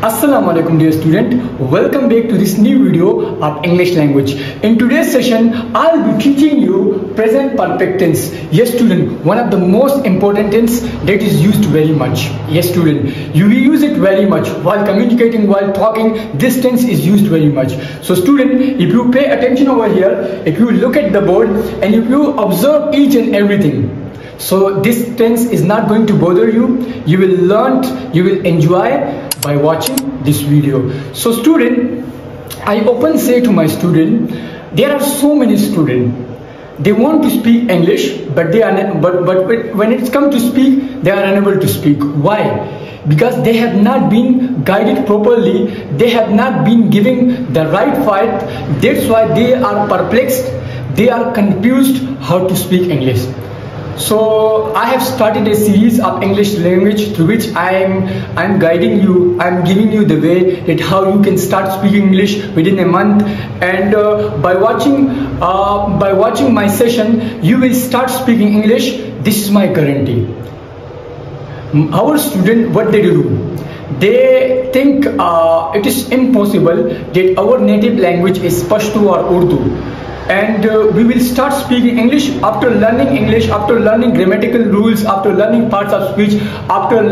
Assalamu alaikum dear student, welcome back to this new video of English language. In today's session, I'll be teaching you present perfect tense. Yes student, one of the most important tense that is used very much. Yes student, you will use it very much while communicating, while talking. This tense is used very much. So student, if you pay attention over here, if you look at the board and if you observe each and everything, so this tense is not going to bother you. You will learn, you will enjoy by watching this video. So student, I often say to my student, there are so many students, they want to speak English, but when it's come to speak, they are unable to speak. Why? Because they have not been guided properly, they have not been given the right fight. That's why they are perplexed, they are confused how to speak English. So I have started a series of English language through which I'm guiding you, I'm giving you the way that how you can start speaking English within a month, and by watching my session you will start speaking English. This is my guarantee. Our student, what they do, they think it is impossible that our native language is Pashto or Urdu, and we will start speaking English after learning grammatical rules, after learning parts of speech, after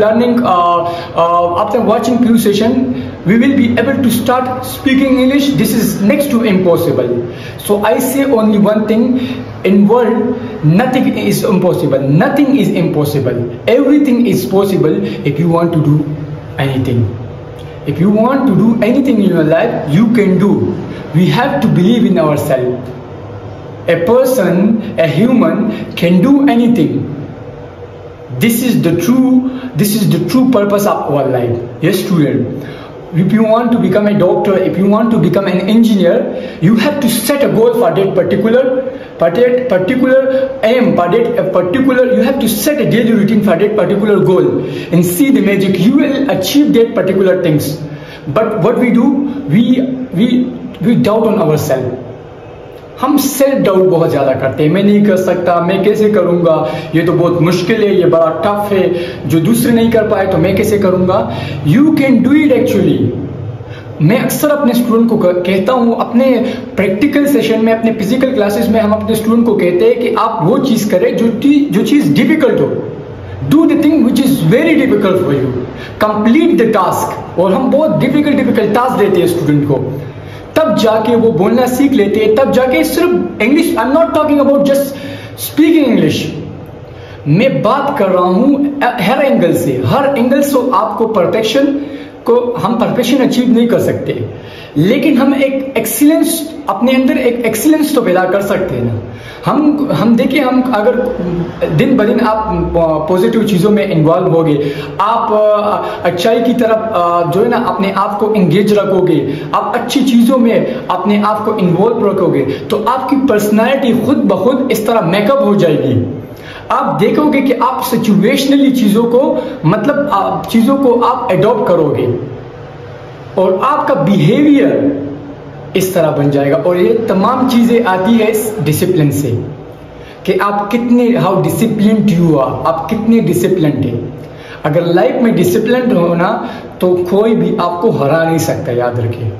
watching few session, we will be able to start speaking English. This is next to impossible. So I say only one thing, in world nothing is impossible, nothing is impossible, everything is possible if you want to do anything. If you want to do anything in your life, you can do. We have to believe in ourselves. A person, a human can do anything. This is the true purpose of our life. Yes student, if you want to become a doctor, if you want to become an engineer, you have to set a goal for that particular aim, you have to set a daily routine for that particular goal and see the magic. You will achieve that particular things. But what we do, we doubt on ourselves. हम self doubt बहुत ज़्यादा करते हैं, मैं नहीं कर सकता, मैं कैसे करूँगा, ये तो बहुत मुश्किल है, ये बड़ा टफ है, जो दूसरे नहीं कर पाए तो मैं कैसे करूँगा. You can do it actually. मैं अक्सर अपने स्टूडेंट को कहता हूँ, अपने प्रैक्टिकल सेशन में, अपने फिजिकल क्लासेस में हम अपने स्टूडेंट को कहते हैं कि आप वो चीज़ करें जो चीज़ डिफिकल्ट हो. Do the thing which is very difficult for you, complete the task. और हम बहुत डिफिकल्ट टास्क देते हैं स्टूडेंट को, तब जाके वो बोलना सीख लेते हैं, तब जाके सिर्फ English. I am not talking about just speaking English, मैं बात कर रहा हूं हर एंगल से. आपको हम परफेक्शन अचीव नहीं कर सकते, लेकिन हम एक एक्सीलेंस, अपने अंदर एक एक्सीलेंस तो पैदा कर सकते हैं ना. हम देखिए, हम अगर दिन ब दिन आप पॉजिटिव चीज़ों में इन्वॉल्व होगे, आप अच्छाई की तरफ जो है ना अपने आप को एंगेज रखोगे, आप अच्छी चीज़ों में अपने आप को इन्वॉल्व रखोगे, तो आपकी पर्सनालिटी खुद ब खुद इस तरह मेकअप हो जाएगी. आप देखोगे कि आप सिचुएशनली चीज़ों को आप एडॉप्ट करोगे और आपका बिहेवियर इस तरह बन जाएगा. और ये तमाम चीज़ें आती है इस डिसिप्लिन से कि आप कितने, हाउ डिसिप्लिन्ड यू आर, आप कितने डिसिप्लिन्ड है. अगर लाइफ में डिसिप्लिन्ड होना तो कोई भी आपको हरा नहीं सकता. याद रखिए,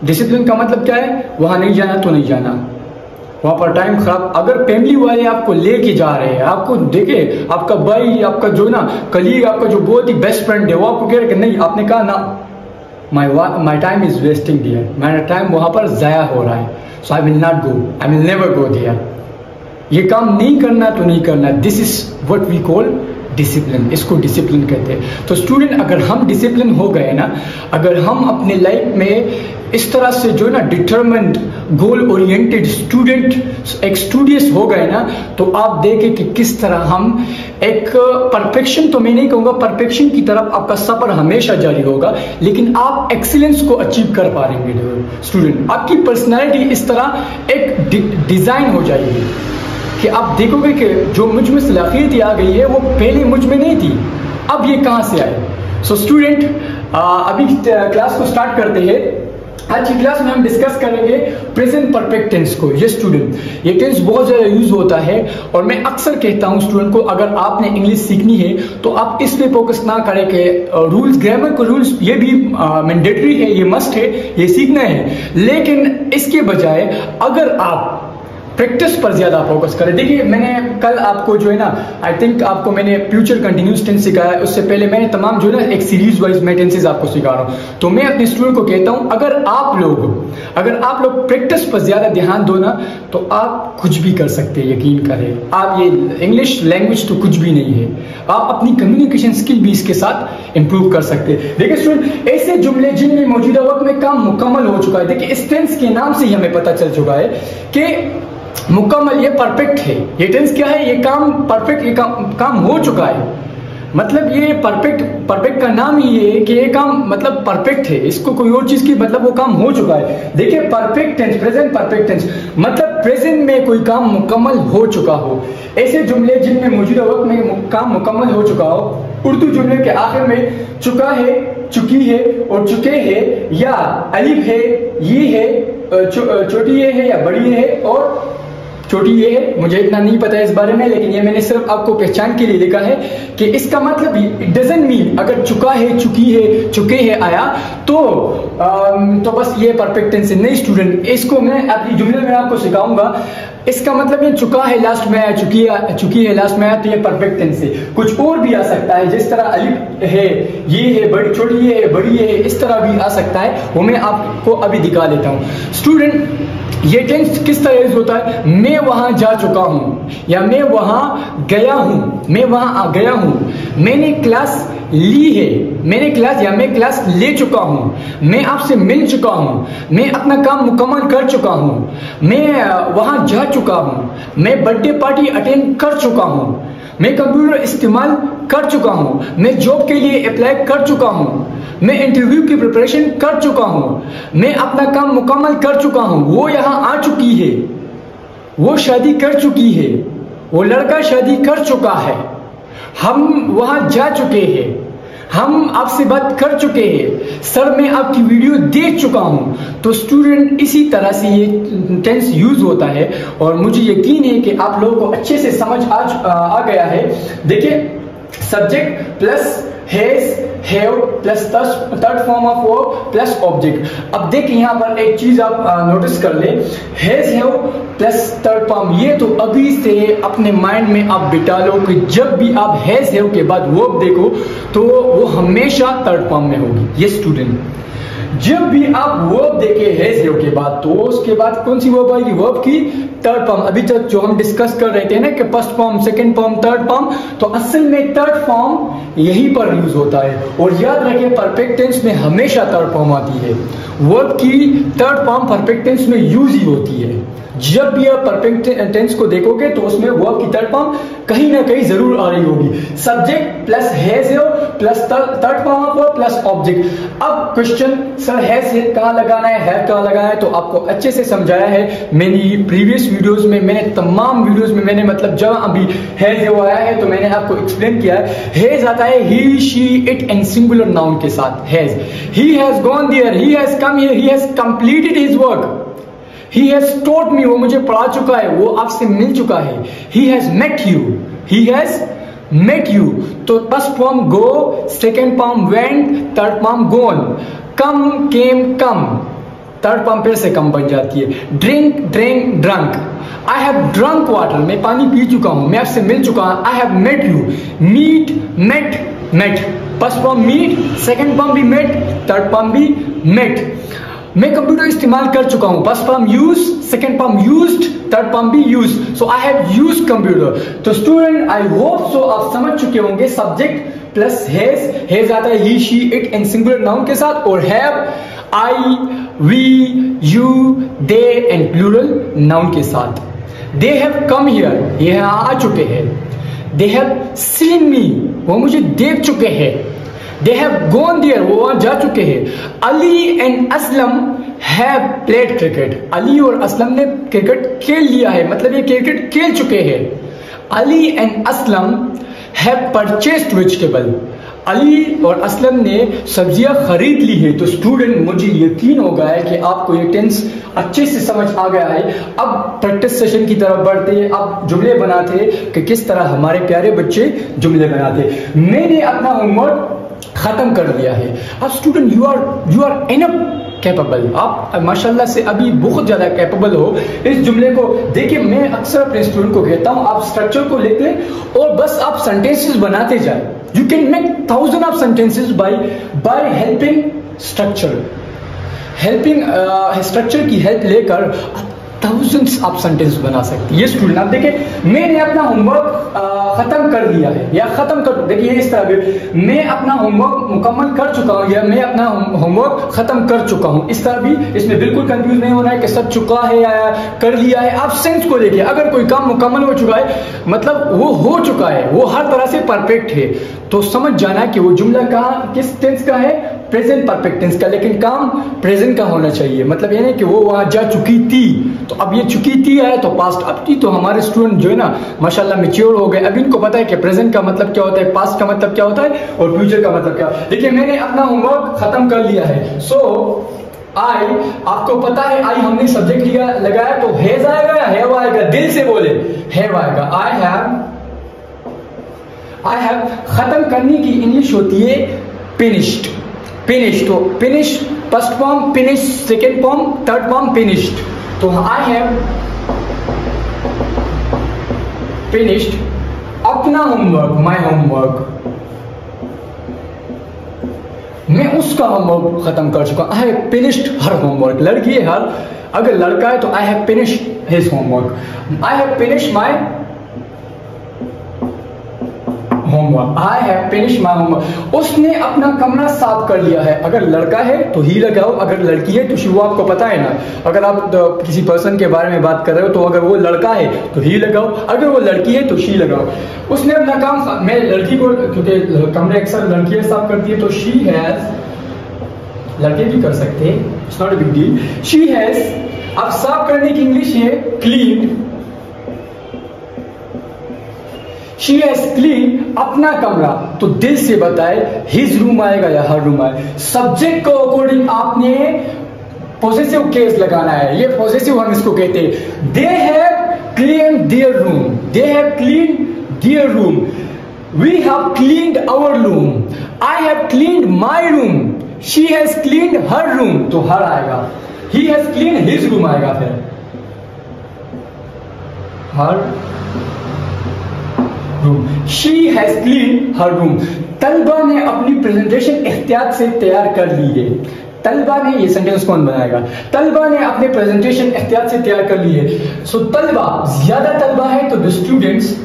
डिसिप्लिन का मतलब क्या है, वहां नहीं जाना तो नहीं जाना, वहां पर टाइम खराब. अगर फैमिली वाले आपको लेके जा रहे हैं, आपको देखे आपका भाई, आपका जो ना कलीग, आपका जो बहुत ही बेस्ट फ्रेंड है, वो आपको कह रहे कि नहीं, आपने कहा ना, my time is wasting there, मेरा टाइम वहां पर जाया हो रहा है, so I will not go, I will never go there. ये काम नहीं करना तो नहीं करना. This is what we call discipline, इसको डिसिप्लिन कहते हैं. तो स्टूडेंट, अगर हम डिसिप्लिन हो गए ना, अगर हम अपने लाइफ में इस तरह से जो है ना डिटरमिन्ड, गोल ओरिएंटेड स्टूडेंट, एक स्टूडियस हो गए ना, तो आप देखें कि किस तरह हम एक परफेक्शन तो मैं नहीं कहूँगा, परफेक्शन की तरफ आपका सफर हमेशा जारी होगा, लेकिन आप एक्सीलेंस को अचीव कर पाएंगे. स्टूडेंट, आपकी पर्सनैलिटी इस तरह एक डिज़ाइन हो जाएगी कि आप देखोगे कि जो मुझ में सलाहियत आ गई है वो पहले मुझ में नहीं थी, अब ये कहाँ से आए. सो स्टूडेंट, अभी क्लास को स्टार्ट करते हैं. आज की क्लास में हम डिस्कस करेंगे प्रेजेंट परफेक्ट टेंस को। ये स्टूडेंट, ये टेंस बहुत ज्यादा यूज होता है और मैं अक्सर कहता हूं स्टूडेंट को, अगर आपने इंग्लिश सीखनी है तो आप इस पे फोकस ना करें कि रूल्स, ग्रामर के रूल्स ये भी मैंडेटरी है, ये मस्ट है, ये सीखना है, लेकिन इसके बजाय अगर आप प्रैक्टिस पर ज्यादा फोकस करें। देखिए, मैंने कल आपको जो है ना, आई थिंक आपको मैंने फ्यूचर कंटिन्यूस टेंस सिखाया, उससे पहले मैंने तमाम जो है ना एक सीरीज वाइज मैं टेंसेस आपको सिखा रहा हूं। तो मैं अपने स्टूडेंट को कहता हूं, अगर आप लोग प्रैक्टिस पर ज्यादा ध्यान दो ना, तो आप कुछ भी कर सकते हैं, यकीन करें। आप ये इंग्लिश लैंग्वेज तो कुछ भी नहीं है, आप अपनी कम्युनिकेशन स्किल भी इसके साथ इंप्रूव कर सकते हैं। देखिए स्टूडेंट, ऐसे जुमले जिनमें मौजूदा वक्त में काम मुकम्मल हो चुका है, देखिए इस टेंस के नाम से ही हमें पता चल चुका है कि मुकम्मल, ये परफेक्ट है। ये टेंस क्या है? ये काम परफेक्ट, ये काम हो चुका है। मतलब ये परफेक्ट का नाम ही ये है कि ये काम मतलब परफेक्ट है, इसको कोई और चीज की मतलब वो काम हो चुका है। देखिए perfect tense, present perfect tense मतलब प्रेजेंट में कोई काम मुकम्मल हो चुका हो। ऐसे जुमले जिनमें मौजूदा वक्त में काम मुकम्मल हो चुका हो। उर्दू जुमले के आखिर में चुका है, चुकी है और चुके हैं, या अलिफ है, ये है, छोटी ये है या बड़ी ये है और छोटी ये है। मुझे इतना नहीं पता है इस बारे में, लेकिन ये मैंने सिर्फ आपको पहचान के लिए लिखा है कि इसका मतलब इट डजंट मीन अगर चुका है, चुकी है, चुके हैं आया तो बस ये परफेक्ट टेंस है। नहीं स्टूडेंट, इसको मैं अपनी जुमले में आपको सिखाऊंगा। इसका मतलब ये चुका है लास्ट में आया, चुकी है लास्ट में आया, तो ये परफेक्ट टेंस है। कुछ और भी आ सकता है, जिस तरह अलिफ है, ये है, बड़ी छोटी ये है, बड़ी ये है, इस तरह भी आ सकता है, वो मैं आपको अभी दिखा देता हूं। स्टूडेंट, ये टेंस किस तरह यूज होता है? मैं वहां जा चुका हूं, या मैं वहां गया हूं, मैं वहां आ गया हूं, मैंने क्लास ली है, मैंने क्लास या मैं क्लास ले चुका हूं, मैं आपसे मिल चुका हूं, मैं अपना काम मुकम्मल कर चुका हूं, मैं वहां जा चुका हूं, मैं बर्थडे पार्टी अटेंड कर चुका हूं, मैं कंप्यूटर इस्तेमाल कर चुका हूं, मैं जॉब के लिए अप्लाई कर चुका हूं, मैं इंटरव्यू की प्रिपरेशन कर चुका हूं, मैं अपना काम मुकम्मल कर चुका हूं, वो यहां आ चुकी है, वो शादी कर चुकी है, वो लड़का शादी कर चुका है, हम वहां जा चुके हैं, हम आपसे बात कर चुके हैं, सर मैं आपकी वीडियो देख चुका हूं। तो स्टूडेंट, इसी तरह से ये टेंस यूज होता है और मुझे यकीन है कि आप लोगों को अच्छे से समझ आ गया है। देखिए, subject plus has, have plus third form of verb plus object. अब देखिए यहाँ पर एक चीज आप नोटिस कर ले, has, have plus third form, ये तो अभी से अपने माइंड में आप बिठा लो कि जब भी आप हैज, हैव के बाद वर्ब देखो तो वो हमेशा थर्ड फॉर्म में होगी। ये स्टूडेंट, जब भी आप वर्ब देखे हैज, हैव के बाद, तो उसके बाद कौन सी वर्ब आएगी? वर्ब की थर्ड फॉर्म। अभी तक जो हम डिस्कस कर रहे थे ना कि first form, second form, third form, तो असल में थर्ड फॉर्म यहीं पर यूज होता है। और याद रखिए, परफेक्ट टेंस में हमेशा थर्ड फॉर्म आती है। वर्ब की थर्ड फॉर्म परफेक्ट टेंस में यूज ही होती है। जब भी आप परफेक्ट टेंस को देखोगे तो उसमें वर्ब की थर्ड फॉर्म कहीं ना कहीं जरूर आ रही होगी। Subject plus has, have plus third form of verb plus object. अब क्वेश्चन, सर हैज कहां लगाना है, हैव कहां लगाना है, तो आपको अच्छे से समझाया है मेरी प्रीवियस वीडियोस में। मैंने तमाम वीडियोस में मैंने मतलब जब अभी हैज, हैव आया है तो मैंने आपको एक्सप्लेन किया है। हैज आता है he, she, it and singular noun के साथ। Has, he has gone there, he has come here, he has completed his work, He has taught me, वो मुझे पढ़ा चुका है, वो आपसे मिल चुका है। He has met you, he has met you। तो first form go, second form went, third form gone। come, came, come, third form फिर से कम बन जाती है। drink, drank, drunk। I have drunk water, मैं पानी पी चुका हूं, मैं आपसे मिल चुका हूं। I have met you, meet, met, met। First form meet, second form भी met, थर्ड फॉर्म भी met। मैं कंप्यूटर इस्तेमाल कर चुका हूं, first form use, second form used, third form भी use. So I have used computer. तो student, I hope so आप समझ चुके होंगे, सब्जेक्ट प्लस हैज, हैज आता है he, she, it and singular noun के साथ, और have I, we, you, they and plural noun के साथ। दे हैव कम हियर, ये आ चुके हैं। दे हैव सीन मी, वो मुझे देख चुके हैं। They have gone there, वो वहां जा चुके हैं। Ali and Aslam have played cricket, Ali और असलम ने क्रिकेट खेल लिया है, मतलब ये क्रिकेट खेल चुके हैं। Ali and Aslam have purchased vegetable, Ali और असलम ने सब्जियां खरीद ली है, तो स्टूडेंट मुझे यकीन हो गया है कि आपको ये टेंस अच्छे से समझ आ गया है। अब प्रैक्टिस सेशन की तरफ बढ़ते हैं, अब जुमले बनाते कि किस तरह हमारे प्यारे बच्चे जुमले बनाते। मैंने अपना होमवर्क खत्म कर लिया है। अब student you are enough capable, आप माशाल्लाह से अभी बहुत ज्यादा कैपेबल हो। इस जुमले को देखिए, मैं अक्सर अपने स्टूडेंट को कहता हूं आप स्ट्रक्चर को लेते और बस आप सेंटेंसेस बनाते जाए। You can make 1000 of sentences by helping structure. Helping structure की हेल्प लेकर thousands आप सेंटेंस बना सकते हैं। ये स्टूडेंट आप देखिए, मैंने अपना होमवर्क खत्म कर लिया है या खत्म कर, देखिए इस तरह भी मैं अपना होमवर्क मुकम्मल कर चुका हूं या मैं अपना होमवर्क खत्म कर चुका हूं। इस तरह भी इसमें बिल्कुल कंफ्यूज नहीं होना है कि सब चुका है या कर लिया है। आप सेंस को देखिए, अगर कोई काम मुकम्मल हो चुका है मतलब वो हो चुका है, वो हर तरह से परफेक्ट है, तो समझ जाना कि वो जुमला कहाँ किस टेंस का है, प्रेजेंट परफेक्ट टेंस का, लेकिन काम प्रेजेंट का होना चाहिए। मतलब ये नहीं कि वो वहां जा चुकी थी, तो अब ये चुकी थी है तो पास्ट अब थी। तो हमारे स्टूडेंट जो है ना माशाल्लाह मैच्योर हो गए, अब इनको पता है कि प्रेजेंट का मतलब क्या होता है, पास्ट का मतलब क्या होता है और फ्यूचर का मतलब क्या। देखिए मैंने अपना होमवर्क खत्म कर लिया है। सो आई, आपको पता है आई हमने सब्जेक्ट लिया लगाया तो हैज आएगा या हैव आएगा, दिल से बोले हैव आएगा। आई हैव खत्म करने की इंग्लिश होती है फिनिश्ड। फिनिश तो finish first form, finish second form, third form finished. तो आई हैव फिनिश्ड अपना होमवर्क, माय होमवर्क, मैं उसका होमवर्क खत्म कर चुका। I have finished her homework, लड़की है हर, अगर लड़का है तो I have finished his homework. I have finished my homework, I have finished my homework. उसने अपना कमरा साफ कर लिया है। अगर लड़का है तो ही लगाओ, अगर लड़की है तो शी। वो आपको पता है ना, अगर आप किसी पर्सन के बारे में बात कर रहे हो तो अगर वो लड़का है तो ही लगाओ, अगर वो लड़की है तो शी लगाओ। उसने अपना काम, मैं लड़की को, क्योंकि कमरे अक्सर लड़कियां साफ करती है तो शी हैज, लड़के भी कर सकते हैं, it's not a big deal. She has, अब साफ करने की इंग्लिश है क्लीन। शी हैज क्लीन अपना कमरा, तो दिल से बताए हिज रूम आएगा या हर रूम आएगा। सब्जेक्ट को अकॉर्डिंग आपने पॉजिटिव केस लगाना है, ये पॉजिटिव हम इसको कहते हैं। They have clean their room, they have clean their room, we have cleaned our room, I have cleaned my room, she has cleaned her room, तो हर आएगा। He has cleaned his room आएगा, फिर her room, she has clean her room. तलबा ने अपनी presentation एहतियात से तैयार कर ली है। तलबा ने, ये सेंटेंस कौन बनाएगा, तलबा ने अपने प्रेजेंटेशन एहतियात से तैयार कर ली है। सो तलबा, ज्यादा तलबा है तो द स्टूडेंट्स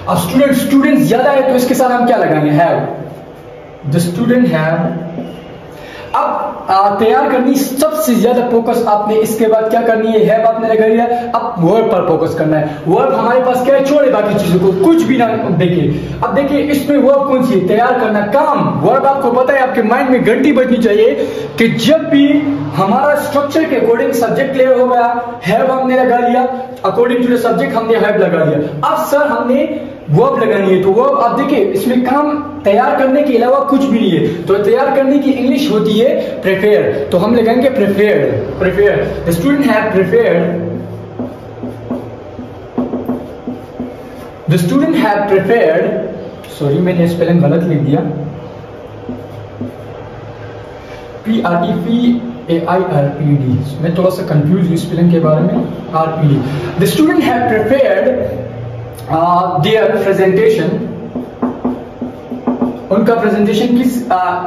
अब स्टूडेंट्स ज्यादा है तो इसके साथ हम क्या लगाएंगे, हैव, द स्टूडेंट हैव। अब तैयार करनी सबसे ज्यादा फोकस आपने इसके बाद क्या करनी है, हैव आपने लगा लिया, अब वर्ब पर फोकस करना है। वर्ब हमारे पास क्या है, छोड़े बाकी चीजों को, कुछ भी ना देखिए। अब देखिए इसमें वर्ब कौन सी है, तैयार करना, काम। वर्ब आपको पता है, आपके माइंड में घंटी बजनी चाहिए कि जब भी हमारा स्ट्रक्चर के अकॉर्डिंग सब्जेक्ट क्लियर हो गया, हैव हमने लगा लिया, अकॉर्डिंग टू द सब्जेक्ट हमने हैव लगा लिया। अब सर हमने वर्ब लगानी है, तो वर्ब आप देखिए इसमें काम तैयार करने के अलावा कुछ भी नहीं है। तो तैयार करने की इंग्लिश होती है प्रिपेयर, तो हम लगाएंगे prepare. The student have prepared, the student have prepared, sorry मैंने स्पेलिंग गलत लिख दिया, PREPAIRPED, मैं थोड़ा सा कंफ्यूज हूँ स्पेलिंग के बारे में, RPD। The student have prepared their presentation, उनका प्रेजेंटेशन किस,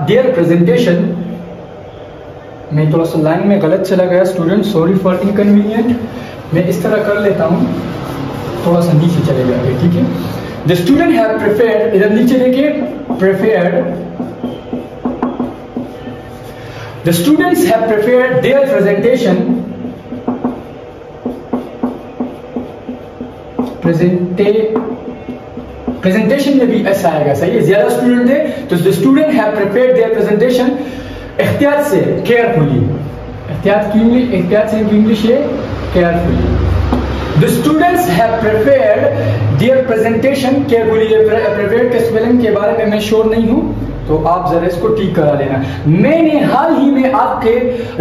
देयर प्रेजेंटेशन, मैं थोड़ा सा लाइन में गलत चला गया स्टूडेंट, सॉरी फॉर इनकन्वीनियंट, मैं इस तरह कर लेता हूं, थोड़ा सा नीचे चले जाएंगे, ठीक है। द स्टूडेंट हैव प्रिपेयर्ड, इधर नीचे देखिए, prepared, the students have prepared their presentation, presentation में भी ऐसा आएगा, सही है, ज्यादा स्टूडेंट है तो the student have prepared their presentation एहतियात से, केयरफुली, एहतियात से इंग्लिश है carefully. The students have prepared their presentation carefully. prepared के स्पेलिंग के बारे में मैं श्योर नहीं हूँ, तो आप जरा इसको ठीक करा लेना। मैंने हाल ही में आपके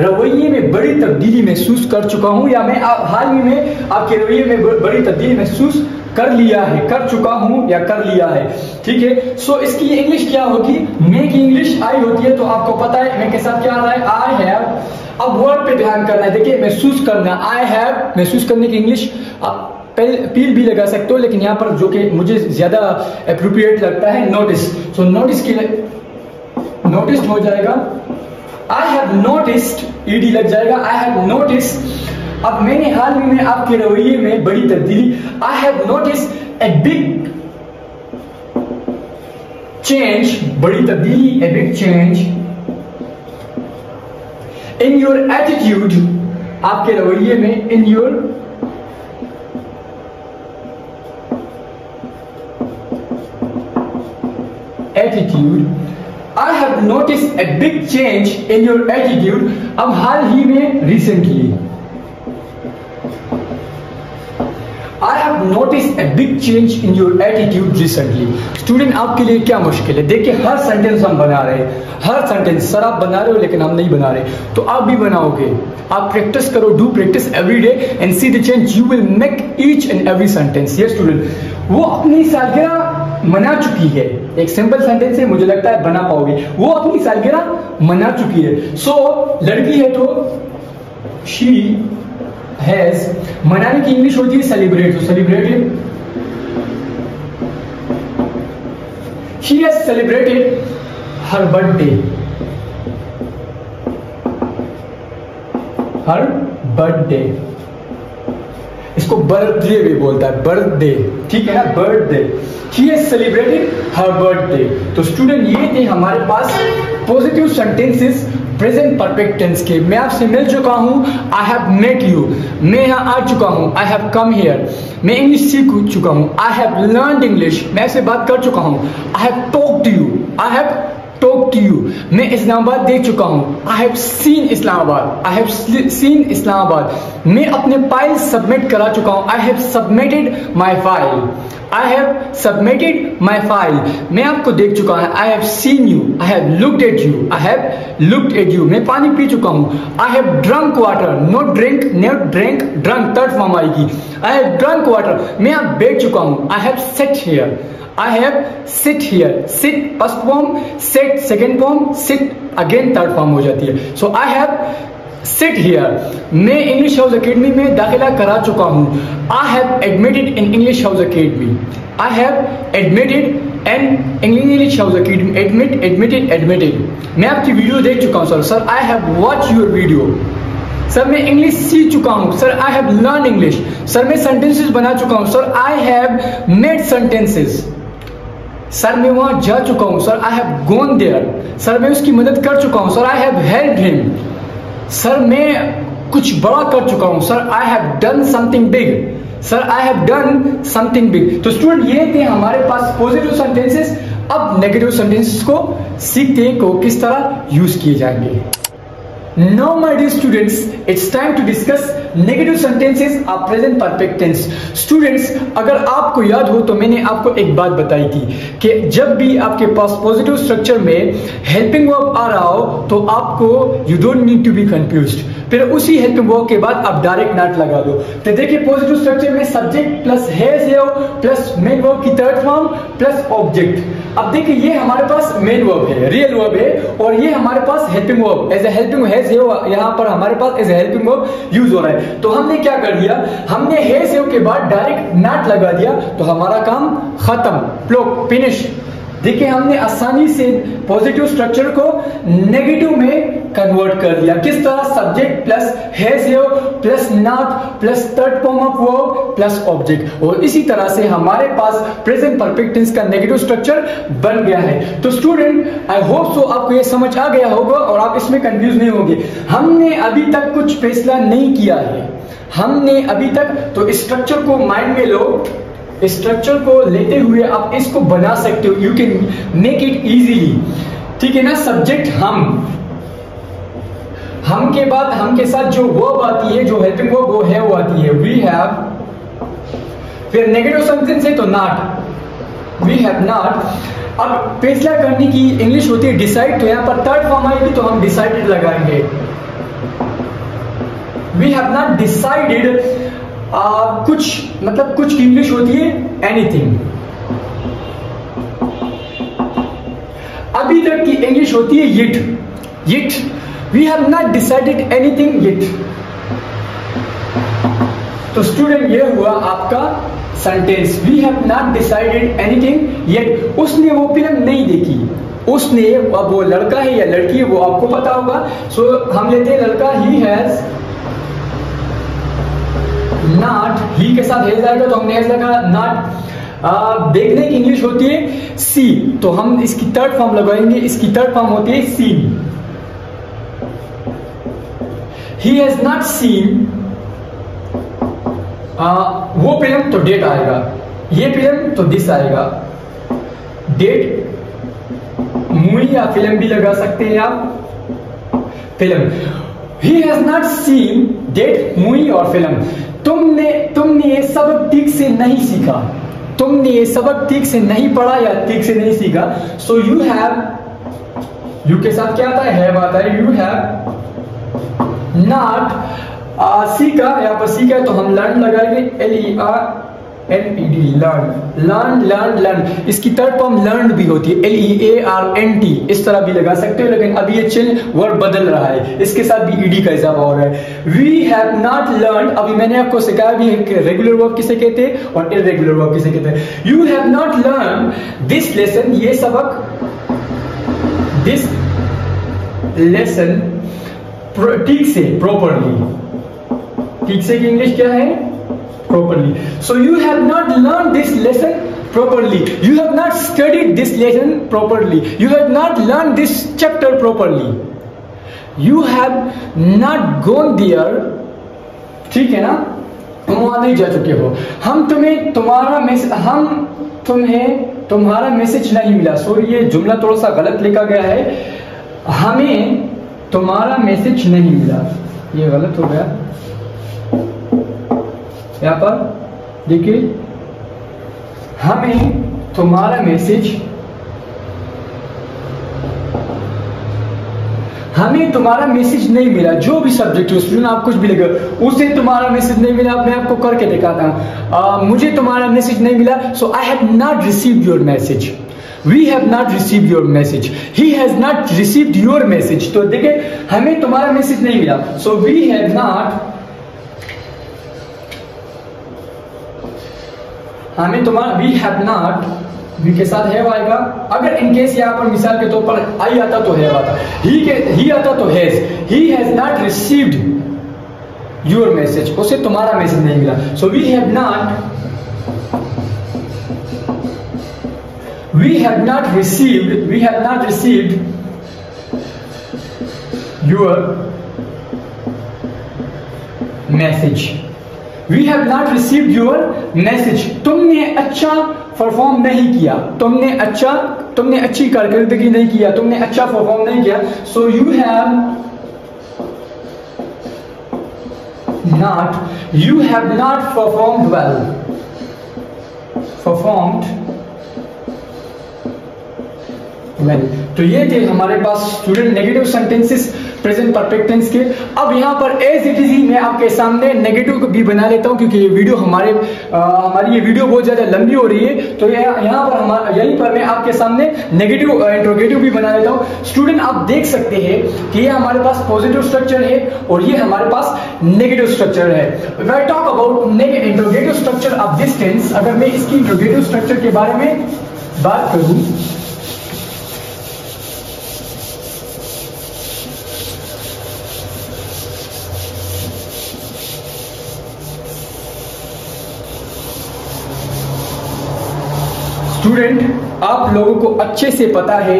रवैये में बड़ी तब्दीली महसूस कर चुका हूँ, या मैं हाल ही में आपके रवैये में बड़ी तब्दीली महसूस कर लिया है, कर चुका हूँ या कर लिया है। ठीक है, सो इसकी इंग्लिश क्या होगी? मैं की इंग्लिश आई होती है, तो आपको पता है मैं के साथ क्या आ रहा है, आई हैव। अब वर्ड पे ध्यान करना है, देखिए महसूस करना, आई हैव महसूस करने की इंग्लिश आप पील भी लगा सकते हो, लेकिन यहाँ पर जो कि मुझे ज्यादा एप्रोप्रिएट लगता है, नोटिस। सो नोटिस के लिए नोटिस्ड हो जाएगा, आई हैव नोटिस्ड, ईडी लग जाएगा, आई हैव नोटिस्ड। अब मैंने हाल ही में आपके रवैये में बड़ी तब्दीली, I have noticed a big change, बड़ी तब्दीली, a big change in your attitude, आपके रवैये में, in your attitude. I have noticed a big change in your attitude. अब हाल ही में, recently. I have noticed a big change in your attitude recently. Student आपके लिए क्या मुश्किल है? देखिए हर सेंटेंस हम बना रहे हैं, हर सेंटेंस। सर आप बना रहे हो लेकिन हम नहीं बना रहे, तो आप भी बनाओगे। आप प्रैक्टिस करो, do practice every day and see the change you will make each and every sentence. Yes student, वो अपनी सालगिरह मना चुकी है, एक सिंपल सेंटेंस है, मुझे लगता है बना पाओगे। वो अपनी सालगिरह मना चुकी है। सो लड़की है तो शी हैज, मनाने की इंग्लिश होती है सेलिब्रेट, तो celebrated, she has celebrated her birthday, her birthday, इसको बर्थडे भी बोलता है, बर्थडे, ठीक है ना, birthday. He has celebrated her birthday। तो स्टूडेंट ये थे हमारे पास positive sentences present perfect tense के। मैं आपसे मिल चुका हूं, आई हैव मेट यू, मैं यहाँ आ चुका हूं, आई हैव कम हियर, मैं इंग्लिश सीख चुका हूं, आई हैव लर्नड इंग्लिश, मैं आपसे बात कर चुका हूं, I have talk to you, I have talk to you, मैं इस्लामाबाद देख चुका हूं, I have seen Islamabad, I have seen Islamabad, मैं अपने फाइल सबमिट करा चुका हूं, I have submitted my file, I have submitted my file, मैं आपको देख चुका हूं, I have seen you, I have looked at you, I have looked at you, मैं पानी पी चुका हूं, I have drunk water, not drink, not drink, drunk third form आएगी, आई हैव ड्रंक वाटर, मैं यहाँ बैठ चुका हूं, I have set here, I have sit here, sit first form, sit second form, sit again third form हो जाती है। So I have sit here। मैं इंग्लिश हाउस अकेडमी में दाखिला करा चुका हूँ। I have admitted in English House Academy। I have admitted in English House Academy। admitted। मैं आपकी वीडियो देख चुका हूँ sir. I have watched your video। Sir मैं इंग्लिश सीख चुका हूँ sir. I have learn English. Sir मैं सेंटेंसेस बना चुका हूँ sir. I have made sentences. Sir मैं वहां जा चुका हूं sir. I have gone there. Sir मैं उसकी मदद कर चुका हूं sir. I have helped him. Sir मैं कुछ बड़ा कर चुका हूं sir. I have done something big. Sir I have done something big. तो स्टूडेंट ये थे हमारे पास पॉजिटिव सेंटेंसेस। अब नेगेटिव सेंटेंसेस को सीखते हैं को किस तरह यूज किए जाएंगे। Now my dear students, it's time to discuss negative sentences of present perfect tense। Students, अगर आपको याद हो तो मैंने आपको एक बात बताई थी कि जब भी आपके पास पॉजिटिव स्ट्रक्चर में हेल्पिंग वर्ब आ रहा हो तो आपको you don't need to be confused। फिर उसी हेल्पिंग वर्ब के बाद आप डायरेक्ट नॉट लगा दो। तो देखिए पॉजिटिव स्ट्रक्चर में subject plus has plus main verb की थर्ड फॉर्म प्लस ऑब्जेक्ट। अब देखिए ये हमारे पास मेन वर्ब है, रियल वर्ब है, और ये हमारे पास helping verb as a helping has यहाँ पर हमारे पास as a helping verb use हो रहा है। तो हमने क्या कर दिया, हमने हैज के बाद डायरेक्ट नॉट लगा दिया तो हमारा काम खत्म, फ्लो फिनिश। देखिए हमने आसानी से पॉजिटिव स्ट्रक्चर को नेगेटिव में कन्वर्ट कर दिया। किस तरह, subject plus has plus not plus third form of verb plus object. और इसी तरह से हमारे पास प्रेजेंट परफेक्ट टेंस का नेगेटिव स्ट्रक्चर बन गया है। तो स्टूडेंट आई होप सो आपको ये समझ आ गया होगा और आप इसमें कंफ्यूज नहीं होंगे। हमने अभी तक कुछ फैसला नहीं किया है, हमने अभी तक, तो स्ट्रक्चर को माइंड में लो, स्ट्रक्चर को लेते हुए आप इसको बना सकते हो। You can make it easily, ठीक है ना। सब्जेक्ट हम के बाद हम के साथ जो वर्ब आती है, जो हेल्पिंग वर्ब वो है, वो आती है वी हैव फिर नेगेटिव सेंटेंस है तो नॉट, वी हैव नॉट। अब फैसला करने की इंग्लिश होती है डिसाइड, तो यहाँ पर थर्ड फॉर्म आएगी तो हम डिसाइडेड लगाएंगे। वी हैव नॉट डिसाइडेड, कुछ मतलब कुछ की इंग्लिश होती है एनीथिंग। अभी तक की इंग्लिश होती है yet, yet we have not decided anything yet। तो स्टूडेंट ये हुआ आपका sentence, we have not decided anything yet। उसने वो फिल्म नहीं देखी, उसने, अब वो लड़का है या लड़की है वो आपको पता होगा, सो हम लेते हैं लड़का, he has not, he के साथ has आएगा तो हमने has लगा not। देखने की इंग्लिश होती है सी, तो हम इसकी थर्ड फॉर्म लगाएंगे, इसकी थर्ड फॉर्म होती है seen. He has not seen, वो फिल्म तो डेट आएगा, ये फिल्म तो दिस आएगा। डेट मूवी या फिल्म भी लगा सकते हैं आप, film. He has not seen that movie और फिल्म। तुमने ये सबक ठीक से नहीं सीखा, तुमने ये सबक ठीक से नहीं पढ़ा या ठीक से नहीं सीखा। सो यू हैव, यू के साथ क्या आता है, हैव आता है। यू हैव नॉट सीखा, यहाँ पर सीखा तो हम लर्न लगाएंगे, LERNED, learn, learn learn learn. इसकी थर्ड फॉर्म लर्न भी होती है, LEARNT, इस तरह भी लगा सकते हो, लेकिन अभी ये चेंज वर्ड बदल रहा है, इसके साथ भी ed का इजाफा हो रहा है। वी हैव नॉट लर्न, अभी मैंने आपको सिखाया भी है कि रेगुलर वर्ब किसे कहते हैं और इरेगुलर वर्ब किसे कहते हैं। You have not learn this lesson, ये सबक, दिस लेसन ठीक से, प्रॉपरली, ठीक से की इंग्लिश क्या है, properly। So you have not learned this lesson properly, you have not studied this lesson properly, you have not learned this chapter properly, you have not gone there। ठीक है ना, तुम वहां नहीं जा चुके हो, हम तुम्हें तुम्हारा मैसेज नहीं मिला। सॉरी ये जुमला थोड़ा सा गलत लिखा गया है, हमें तुम्हारा मैसेज नहीं मिला, ये गलत हो गया। यहाँ पर देखिए, हमें तुम्हारा मैसेज, हमें तुम्हारा मैसेज नहीं मिला। जो भी सब्जेक्ट हो स्टूडेंट, आप कुछ भी लिखो, उसे तुम्हारा मैसेज नहीं मिला। मैं आपको करके दिखाता हूं, मुझे तुम्हारा मैसेज नहीं मिला, so I have not received your message. We have not received your message, he has not received your message. तो देखिए, हमें तुम्हारा मैसेज नहीं मिला, सो वी हैव नॉट, हमें तुम्हारा, वी हैव नॉट, वी के साथ हैव आएगा। अगर इनकेस यहाँ पर मिसाल के तौर पर आई आता तो हैव आता, ही आता तो has. He has not received your message, उसे तुम्हारा मैसेज नहीं मिला। So we have not received your message. We have not received your message. तुमने अच्छा परफॉर्म नहीं किया, तुमने अच्छी कारकर्दगी नहीं किया, तुमने अच्छा परफॉर्म नहीं किया। So you have not performed well, तो ये थे हमारे पास student negative sentences present perfect tense के। अब यहाँ पर एज इट इज ही मैं आपके सामने नेगेटिव को भी बना लेता हूँ, क्योंकि ये वीडियो हमारी ये वीडियो बहुत ज्यादा लंबी हो रही है, तो यहाँ पर यहीं पर मैं आपके सामने नेगेटिव इंट्रोगेटिव भी बना लेता हूँ। स्टूडेंट आप देख सकते हैं कि ये हमारे पास पॉजिटिव स्ट्रक्चर है और ये हमारे पास नेगेटिव स्ट्रक्चर है। If I talk about interrogative structure of this tense, अगर मैं इसकी इंट्रोगेटिव स्ट्रक्चर के बारे में बात करूं, स्टूडेंट आप लोगों को अच्छे से पता है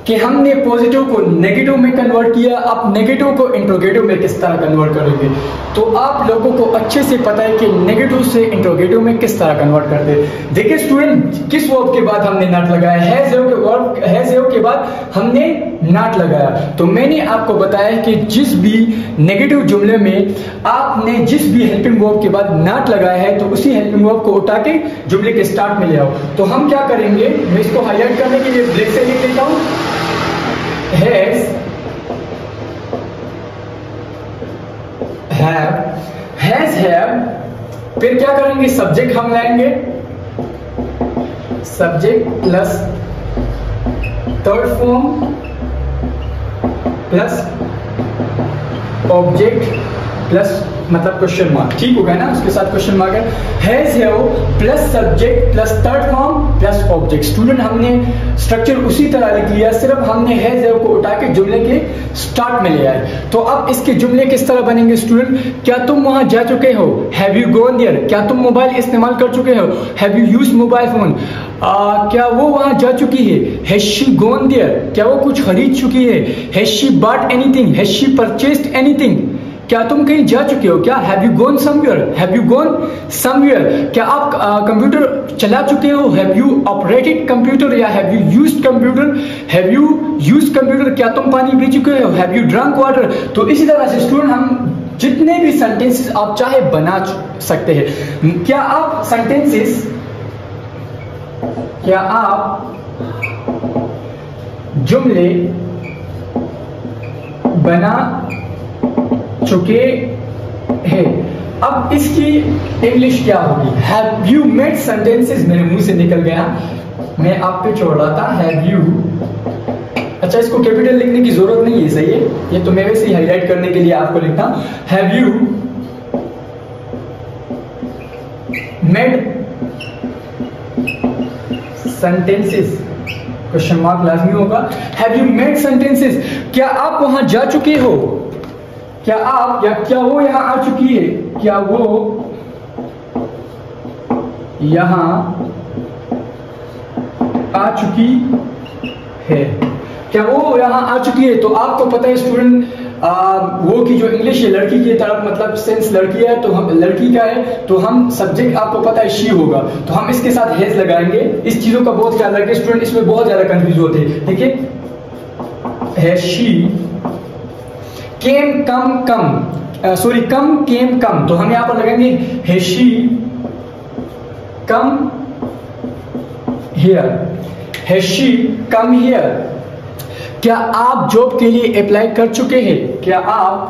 कि हमने पॉजिटिव को नेगेटिव में कन्वर्ट किया, अब नेगेटिव को इंट्रोगेटिव में किस तरह कन्वर्ट करेंगे। तो आप लोगों को अच्छे से पता है कि नेगेटिव से इंट्रोगेटिव में किस तरह कन्वर्ट करते हैं। देखिए स्टूडेंट, किस वर्ब के बाद हमने नॉट लगाया, हैज के बाद हमने नॉट लगाया। तो मैंने आपको बताया कि जिस भी नेगेटिव जुमले में आपने जिस भी हेल्पिंग वर्ब के बाद नॉट लगाया है तो उसी हेल्पिंग वर्ब को उठा के जुमले के स्टार्ट में ले आओ। तो हम क्या करेंगे, मैं इसको हाईलाइट करने के लिए ब्रेक से लिख लेता हूं। हैज, हैव, फिर क्या करेंगे, सब्जेक्ट हम लाएंगे, subject plus third form plus object plus मतलब क्वेश्चन मार्क, ठीक हो गया ना, उसके साथ क्वेश्चन मार्क है। Has, have plus subject plus third form plus object. Student हमने स्ट्रक्चर उसी तरह लिख लिया, सिर्फ हमने हैज, हैव को उठा के जुमले के स्टार्ट में ले आए। तो अब इसके जुमले किस तरह बनेंगे स्टूडेंट, क्या तुम वहां जा चुके हो, हैव यू गॉन देयर, क्या तुम मोबाइल इस्तेमाल कर चुके हो, have you used mobile phone, क्या वो वहां जा चुकी है, हैज शी गॉन देयर, क्या वो कुछ खरीद चुकी है, has she bought anything, has she purchased anything, क्या तुम कहीं जा चुके हो, क्या have you gone somewhere, have you gone somewhere, क्या आप कंप्यूटर चला चुके हो, हैव यू ऑपरेटेड कंप्यूटर या have you used computer, have you used computer, क्या तुम पानी पी चुके हो, हैव यू ड्रंक वाटर। तो इसी तरह से स्टूडेंट हम जितने भी सेंटेंसेस आप चाहे बना सकते हैं। क्या आप सेंटेंसेस, क्या आप जुमले बना चुके हैं। अब इसकी इंग्लिश क्या होगी, हैव यू मेड सेंटेंसेस, मेरे मुंह से निकल गया, मैं आप पे छोड़ रहा था, हैव यू, अच्छा इसको कैपिटल लिखने की जरूरत नहीं है, सही है, ये तो मैं वैसे ही हाईलाइट करने के लिए आपको लिखता, have you made sentences, question mark लाजमी होगा, हैव यू मेड सेंटेंसेस, क्या आप वहां जा चुके हो, क्या आप या क्या वो यहां आ चुकी है, क्या वो यहां आ चुकी है, क्या वो यहां आ चुकी है। तो आपको पता है स्टूडेंट, वो की जो इंग्लिश है लड़की की तरफ, मतलब सेंस लड़की है तो हम लड़की का है तो हम सब्जेक्ट आपको पता है शी होगा, तो हम इसके साथ हैज लगाएंगे। इस चीजों का बहुत ख्याल रखें स्टूडेंट, इसमें बहुत ज्यादा कंफ्यूज होते हैं। देखिए has she came come come, sorry come came come, तो हम यहां पर लगाएंगे has she come here, has she come here, क्या आप जॉब के लिए अप्लाई कर चुके हैं, क्या आप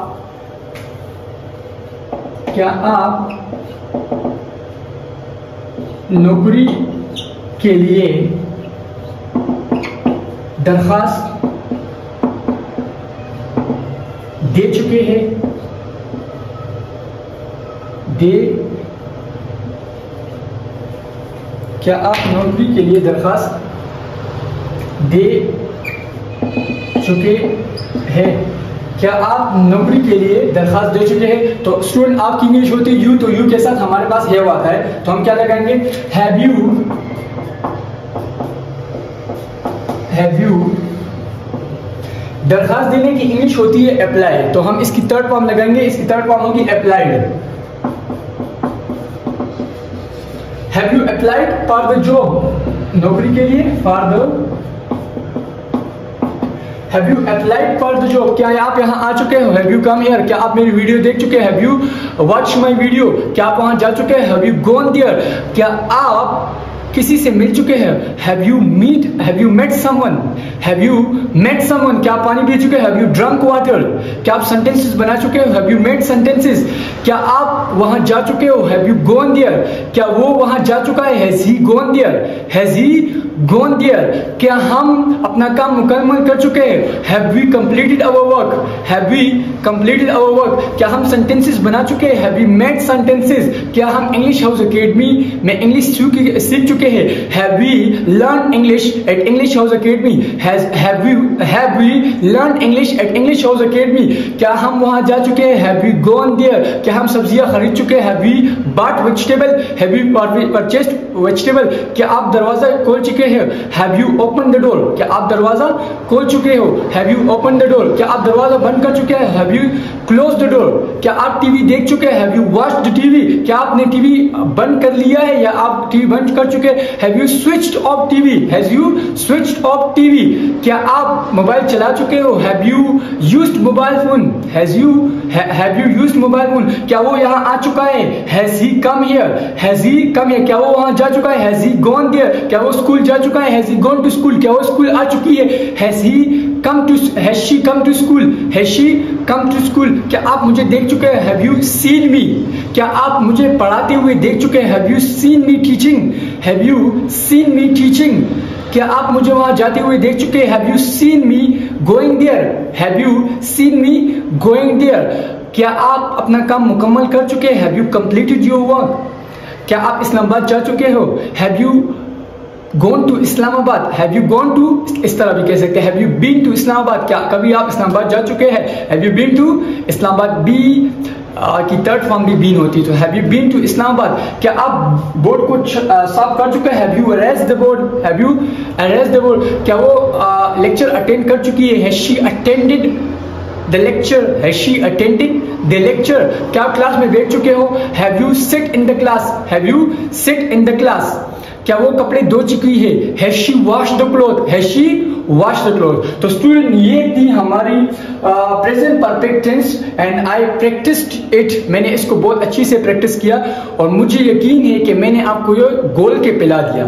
नौकरी के लिए दरखास्त दे चुके हैं, क्या आप नौकरी के लिए दरखास्त दे चुके हैं, क्या आप नौकरी के लिए दरखास्त दे चुके हैं। तो स्टूडेंट आपकी इंग्लिश होती है यू, तो यू के साथ हमारे पास हैव आता है, तो हम क्या लगाएंगे, हैव यू दरखास्त देने की इंग्लिश होती है अप्लाई, तो हम इसकी थर्ड फॉर्म लगाएंगे, इसकी थर्ड फॉर्म होगी applied. Have you applied for the job, नौकरी के लिए, for the, have you applied for the job, क्या आप यहां आ चुके हो, हैव यू कम हियर, क्या आप मेरी वीडियो देख चुके हैं, have you watch my video, क्या आप वहां जा चुके हैं, हैव यू गॉन देयर, क्या आप किसी से मिल चुके हैं, have you met someone, have you met someone, क्या आप पानी पी चुके हैं, हैव यू ड्रंक वाटर, क्या आप सेंटेंसेस बना चुके हो, हैव यू मेड सेंटेंसेस, क्या आप वहां जा चुके हो, हैव यू गॉन देयर, क्या वो वहां जा चुका है, हैज ही गॉन देयर, क्या हम अपना काम मुकम्मल कर चुके हैं, have we completed our work, क्या हम सेंटेंसेस बना चुके हैं, हैव वी मेड सेंटेंसेस, क्या हम इंग्लिश हाउस एकेडमी में इंग्लिश सीख चुके हैं, have we learn English at English house academy, have we learn English at English house academy, क्या हम वहां जा चुके हैं, हैव वी गॉन देयर, क्या हम सब्जियां खरीद चुके हैं, have we bought vegetable, have we purchased vegetable, क्या आप दरवाजा खोल चुके हो? Have you open the door? क्या आप दरवाजा खोल चुके हो? Have you open the door? क्या आप दरवाजा बंद कर चुके हैं? Have you close the door? क्या आप टीवी देख चुके हैं? Have you watched the TV? क्या आपने टीवी बंद कर लिया है या आप टीवी बंद कर चुके हैं? Have you switched off TV? Has you switched off TV? क्या आप मोबाइल चला चुके हो? Have you used mobile phone? Have you used mobile phone? क्या वो यहाँ आ चुका है? Has he come here? Has he come here? क्या वो वहां जा चुका है? Has he gone there? क्या वो स्कूल जा चुका है? Has he gone to school? क्या वो स्कूल आ चुकी है? Has he come to has she come to school? Has she come to school? क्या आप मुझे देख चुके हैं? Have you seen me? क्या आप मुझे पढ़ाते हुए देख चुके हैं? Have you seen me teaching? Have you seen me teaching? क्या आप मुझे वहां जाते हुए देख चुके हैं? Have you seen me going there? Have you seen me going there? क्या आप अपना काम मुकम्मल कर चुके हैं? Have you completed your work? क्या आप इस्लामाबाद जा चुके हो? Have you gone to Islamabad? Have you gone to, इस तरह भी कह सकते हैं, have you been to Islamabad? क्या कभी आप इस्लामाबाद जा चुके हैं? Have you been to Islamabad? Be की थर्ड फॉर्म भी बीन होती है, तो have you been to Islamabad? क्या आप बोर्ड को साफ कर चुके हैं? Have you erased the board? Have you erased the board? क्या वो लेक्चर अटेंड कर चुकी है? Has she attended the lecture? Has she attended the lecture? क्या आप क्लास में बैठ चुके हो? Have you sit in the class? Have you sit in the class? क्या वो कपड़े धो चुकी है? Has she wash the cloth? Has she wash the cloth? तो स्टूडेंट, ये थी हमारी present perfect tense and I practised it. मैंने इसको बहुत अच्छी से प्रैक्टिस किया और मुझे यकीन है कि मैंने आपको ये गोल के पिला दिया।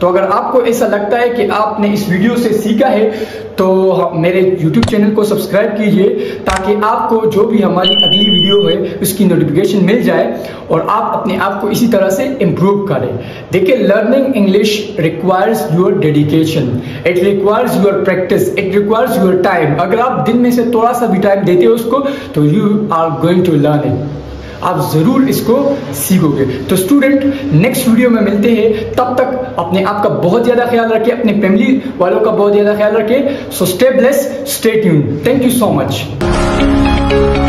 तो अगर आपको ऐसा लगता है कि आपने इस वीडियो से सीखा है तो मेरे YouTube चैनल को सब्सक्राइब कीजिए ताकि आपको जो भी हमारी अगली वीडियो है उसकी नोटिफिकेशन मिल जाए और आप अपने आप को इसी तरह से इम्प्रूव करें। देखिए, learning English requires your dedication, it requires your practice, it requires your time. अगर आप दिन में से थोड़ा सा भी टाइम देते हो उसको तो you are going to learn it, आप जरूर इसको सीखोगे। तो स्टूडेंट, नेक्स्ट वीडियो में मिलते हैं, तब तक अपने आप का बहुत ज्यादा ख्याल रखिए, अपने फैमिली वालों का बहुत ज्यादा ख्याल रखिए। So stay blessed, stay tuned. Thank you so much.